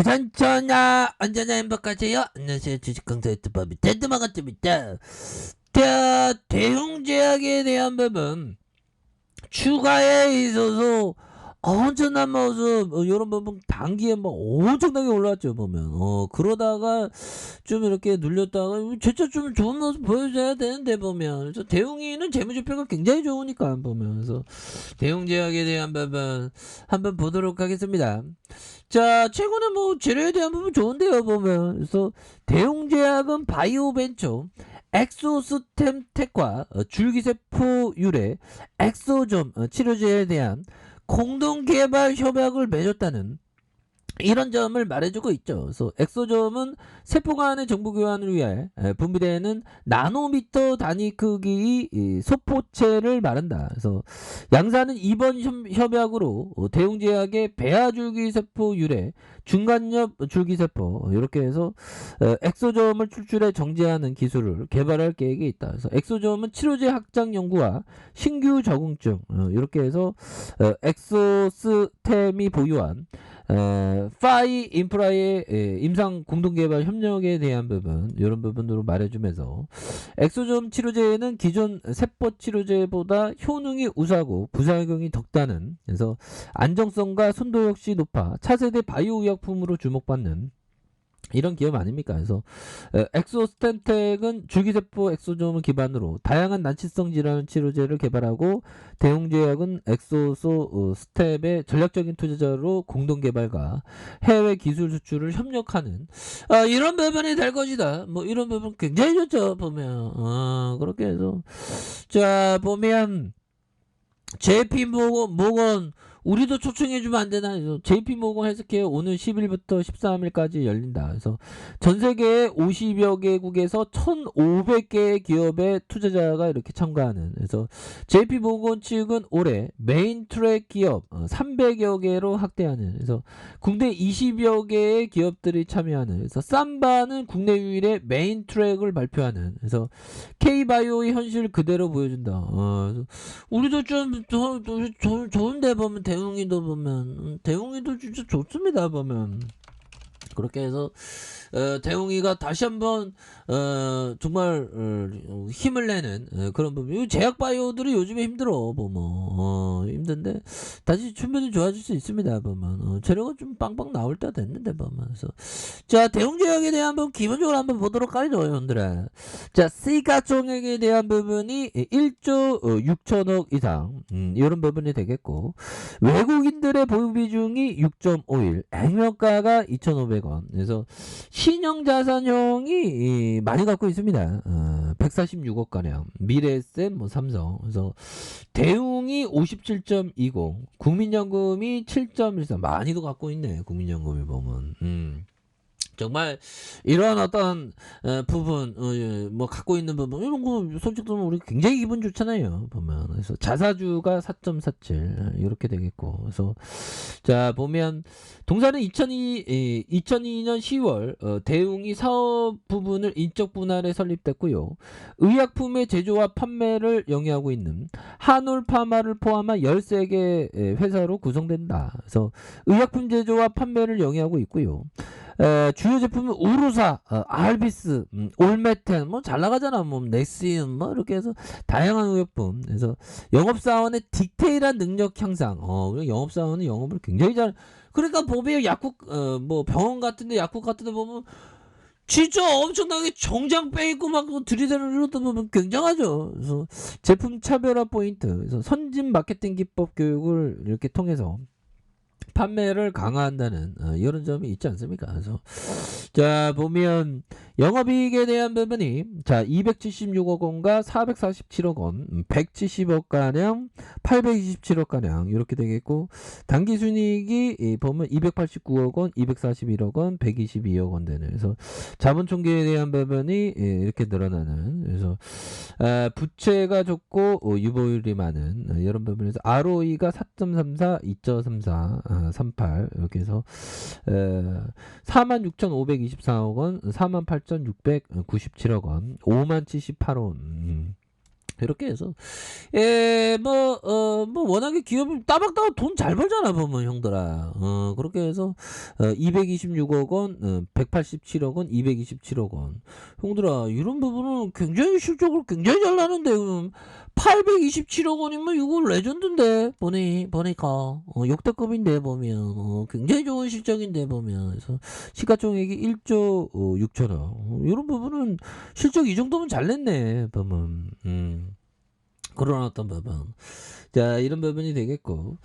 주산전화 언제나 행복하세요. 안녕하세요. 주식강사 유튜버비 텐트마가입니다. 대웅제약에 대한 부분 추가에 있어서 엄청난 모습 이런 부분 단기에 막 엄청나게 올랐죠 보면. 그러다가 좀 이렇게 눌렸다가 진짜 좀 좋은 모습 보여줘야 되는데 보면. 그래서 대웅이는 재무제표가 굉장히 좋으니까 보면. 그래서 대웅제약에 대한 부분 한번 보도록 하겠습니다. 자, 최근에 뭐 재료에 대한 부분 좋은데요 보면. 그래서 대웅제약은 바이오벤처 엑소스템텍과 줄기세포 유래 엑소점 치료제에 대한 공동개발 협약을 맺었다는 이런 점을 말해주고 있죠. 그래서 엑소점은 세포 간의 정보 교환을 위해 분비되는 나노미터 단위 크기의 소포체를 말한다. 그래서 양사는 이번 협약으로 대웅제약의 배아줄기세포 유래 중간엽 줄기세포 이렇게 해서 엑소점을 출출해 정제하는 기술을 개발할 계획이 있다. 그래서 엑소점은 치료제 확장 연구와 신규 적응증 이렇게 해서 엑소스템이 보유한 파이 인프라의 임상 공동개발 협력에 대한 부분 이런 부분으로 말해주면서 엑소점 치료제는 기존 세포 치료제보다 효능이 우수하고 부작용이 적다는 그래서 안정성과 순도 역시 높아 차세대 바이오 의약품으로 주목받는 이런 기업 아닙니까? 그래서 엑소스템텍은 줄기세포 엑소점을 기반으로 다양한 난치성 질환 치료제를 개발하고 대웅제약은 엑소소 스텝의 전략적인 투자자로 공동 개발과 해외 기술 수출을 협력하는 이런 부분이 될 것이다. 뭐 이런 부분 굉장히 좋죠 보면. 그렇게 해서 자 보면 JP 모건 우리도 초청해주면 안 되나? JP 모건 헬스케어 오늘 10일부터 13일까지 열린다. 그래서 전 세계 50여 개국에서 1,500개의 기업의 투자자가 이렇게 참가하는. 그래서 JP 모건 측은 올해 메인 트랙 기업 300여 개로 확대하는. 그래서 국내 20여 개의 기업들이 참여하는. 그래서 삼바는 국내 유일의 메인 트랙을 발표하는. 그래서 K바이오의 현실 그대로 보여준다. 그래서 우리도 좀 좋은데 보면 대웅이도 보면 대웅이도 진짜 좋습니다 보면. 그렇게 해서 대웅이가 다시 한번 정말 힘을 내는 그런 부분. 제약 바이오들이 요즘에 힘들어 보면 힘든데 다시 충분히 좋아질 수 있습니다 보면. 재료가 좀 빵빵 나올 때 됐는데 보면. 그래서 자 대웅제약에 대한 부분 기본적으로 한번 보도록 하죠 여러분들. 자 시가총액에 대한 부분이 1조 6천억 이상 이런 부분이 되겠고 외국인들의 보유 비중이 6.51 액면가가 2,500원. 그래서 신형자산형이 많이 갖고 있습니다. 146억 가량. 미래에셋, 뭐 삼성. 그래서 대웅이 57.20, 국민연금이 7.13. 많이도 갖고 있네. 국민연금이 보면. 정말 이런 어떤 부분 뭐 갖고 있는 부분 이런 거 솔직히 우리 굉장히 기분 좋잖아요 보면. 그래서 자사주가 4.47 이렇게 되겠고. 그래서 자 보면 동사는 2002년 10월 대웅이 사업 부분을 인적 분할에 설립됐고요. 의약품의 제조와 판매를 영위하고 있는 한올파마를 포함한 13개 회사로 구성된다. 그래서 의약품 제조와 판매를 영위하고 있고요. 주요 제품은 우루사, 알비스, 올메텐 뭐 잘 나가잖아. 뭐 넥시움 뭐 이렇게 해서 다양한 의약품. 그래서 영업사원의 디테일한 능력 향상. 영업사원은 영업을 굉장히 잘. 그러니까 보면 약국 뭐 병원 같은데 약국 같은데 보면 진짜 엄청나게 정장 빼입고 막 들이대는 이런 보면 굉장하죠. 그래서 제품 차별화 포인트. 그래서 선진 마케팅 기법 교육을 이렇게 통해서 판매를 강화한다는 이런 점이 있지 않습니까? 그래서 자 보면 영업이익에 대한 부분이 자 276억 원과 447억 원, 170억 가량, 827억 가량 이렇게 되겠고 당기순이익이 보면 289억 원, 241억 원, 122억 원 되는. 그래서 자본총계에 대한 부분이 이렇게 늘어나는. 그래서 부채가 적고 유보율이 많은 이런 부분에서 ROE가 4.34, 2.34 38 이렇게 해서 46,524억 원, 48,697억 원, 5만 78원 이렇게 해서 워낙에 기업이 따박따박 돈 잘 벌잖아 보면 형들아. 그렇게 해서 226억 원, 187억 원, 227억 원. 형들아 이런 부분은 굉장히 실적으로 굉장히 잘 나는데 827억 원이면 이거 레전드인데 보니까 역대급인데 보면 굉장히 좋은 실적인데 보면 그래서 시가총액이 1조 6천억. 이런 부분은 실적 이 정도면 잘 냈네 보면. 그런 어떤 부분. 자, 이런 부분이 되겠고.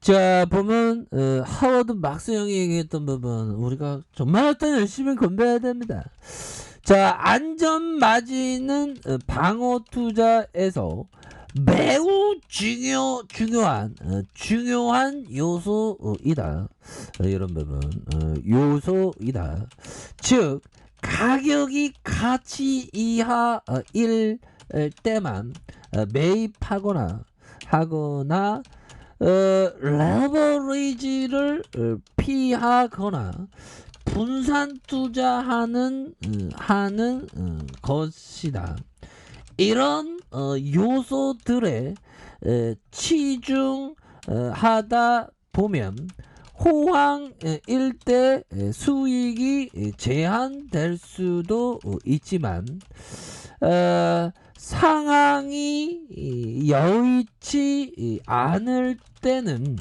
자, 보면, 하워드 막스 형이 얘기했던 부분. 우리가 정말 어떤 열심히 건배해야 됩니다. 자, 안전마진은 방어 투자에서 매우 중요한 요소이다. 이런 부분. 요소이다. 즉, 가격이 가치 이하일 때만 매입하거나 레버리지를 피하거나 분산 투자하는 것이다. 이런 요소들에 치중하다 보면 호황일 때 수익이 제한될 수도 있지만 상황이 여의치 않을 때는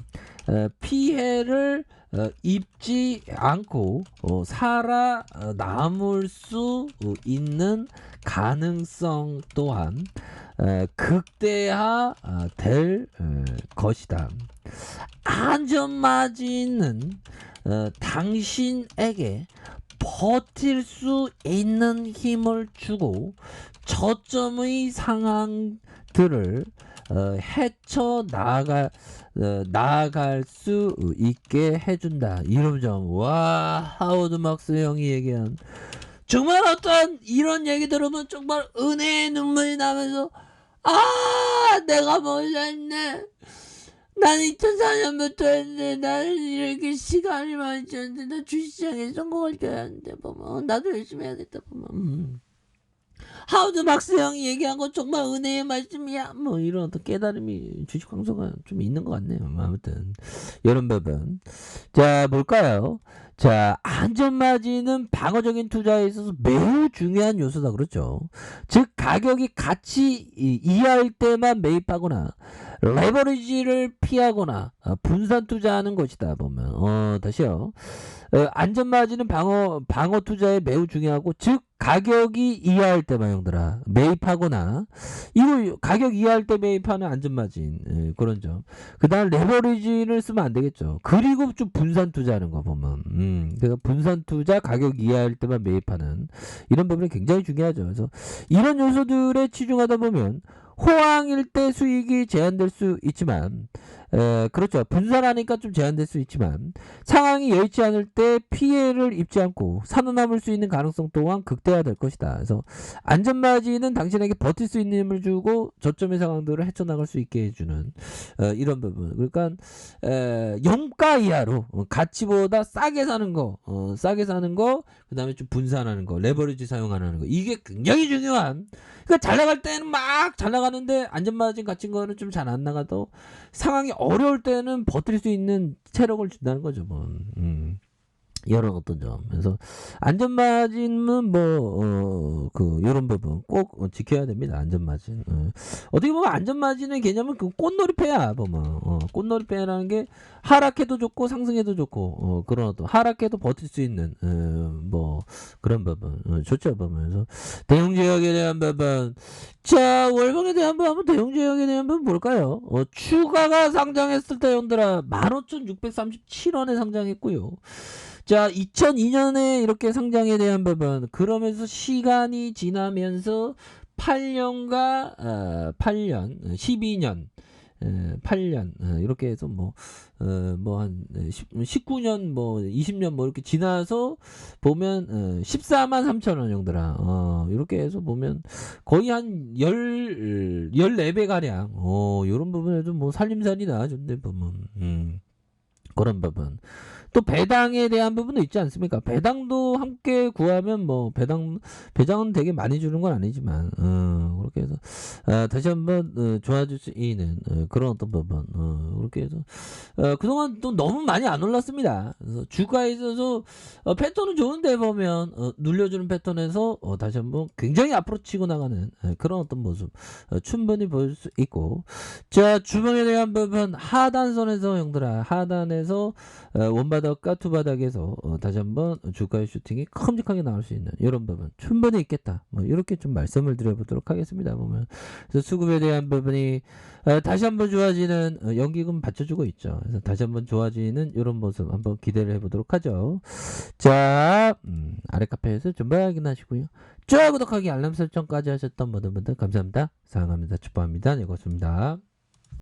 피해를 입지 않고 살아남을 수 있는 가능성 또한 극대화될 것이다. 안전마진은 당신에게 버틸 수 있는 힘을 주고 저점의 상황들을 나아갈 수 있게 해준다. 이런 점. 와, 하워드 막스 형이 얘기한 정말 어떤 이런 얘기 들으면 정말 은혜의 눈물이 나면서 내가 몰랐네. 난 2004년부터 했는데 나는 이렇게 시간이 많지 않는데 나 주식시장에 성공할 줄 알았는데 보면 나도 열심히 해야겠다 보면 하우드 막스 형이 얘기한 건 정말 은혜의 말씀이야. 뭐 이런 어떤 깨달음이 주식 강서가 좀 있는 것 같네요. 아무튼 이런 부분. 자, 뭘까요? 자, 안전마진은 방어적인 투자에 있어서 매우 중요한 요소다. 그렇죠. 즉 가격이 가치 이하일 때만 매입하거나 레버리지를 피하거나 분산 투자하는 것이다. 보면 다시요. 안전마진은 방어 투자에 매우 중요하고 즉 가격이 이하일 때만 형들아 매입하거나 이거 가격 이하일 때 매입하는 안전마진 그런 점. 그 다음 레버리지를 쓰면 안 되겠죠. 그리고 좀 분산 투자하는 거 보면 그러니까 분산 투자 가격 이하일 때만 매입하는 이런 부분이 굉장히 중요하죠. 그래서 이런 요소들에 치중하다 보면 호황일 때 수익이 제한될 수 있지만 그렇죠. 분산하니까 좀 제한될 수 있지만 상황이 여의치 않을 때 피해를 입지 않고 살아남을 수 있는 가능성 또한 극대화될 것이다. 그래서 안전마진은 당신에게 버틸 수 있는 힘을 주고 저점의 상황들을 헤쳐나갈 수 있게 해주는 이런 부분. 그러니까 영가 이하로 가치보다 싸게 사는 거 그 다음에 좀 분산하는 거 레버리지 사용하는 거 이게 굉장히 중요한. 그러니까 잘 나갈 때는 막 잘 나가는데 안전마진 갇힌 거는 좀 잘 안 나가도 상황이 어려울 때는 버틸 수 있는 체력을 준다는 거죠. 뭐. 이런 어떤 점. 그래서 안전마진은 이런 부분 꼭 지켜야 됩니다. 안전마진. 어떻게 보면 안전마진의 개념은 그 꽃놀이패야 보면. 꽃놀이패라는 게 하락해도 좋고 상승해도 좋고 그런 어떤 하락해도 버틸 수 있는 그런 부분 좋죠 보면. 그래서 대형제약에 대한 부분. 자, 월봉에 대한 부분 대형제약에 대한 부분 뭘까요? 추가가 상장했을 때 형들아 15,637원에 상장했고요. 자, 2002년에 이렇게 상장에 대한 부분. 그러면서 시간이 지나면서 8년, 8년 이렇게 해서 한 19년 20년 이렇게 지나서 보면 14만 3천원 정도라 이렇게 해서 보면 거의 한 14배 가량 요런 부분에도 살림살이 나아졌네 보면 그런 부분. 또 배당에 대한 부분도 있지 않습니까? 배당도 함께 구하면 뭐 배당은 되게 많이 주는 건 아니지만 그렇게 해서 다시 한번 좋아질 수 있는 그런 어떤 부분 그렇게 해서 그동안 또 너무 많이 안 올랐습니다. 그래서 주가에 있어서 패턴은 좋은데 보면 눌려주는 패턴에서 다시 한번 굉장히 앞으로 치고 나가는 그런 어떤 모습 충분히 보일 수 있고, 자 주봉에 대한 부분 하단선에서 형들아, 하단에서 원바닥과 투바닥에서 다시 한번 주가의 슈팅이 큼직하게 나올 수 있는 이런 부분 충분히 있겠다, 뭐 이렇게 좀 말씀을 드려보도록 하겠습니다. 보면 그래서 수급에 대한 부분이 다시 한번 좋아지는 연기금 받쳐주고 있죠. 그래서 다시 한번 좋아지는 이런 모습 한번 기대를 해보도록 하죠. 자 아래 카페에서 좀 확인하시고요. 좋아요, 구독하기, 알람 설정까지 하셨던 모든 분들 감사합니다. 사랑합니다. 축복합니다. 네, 고맙습니다.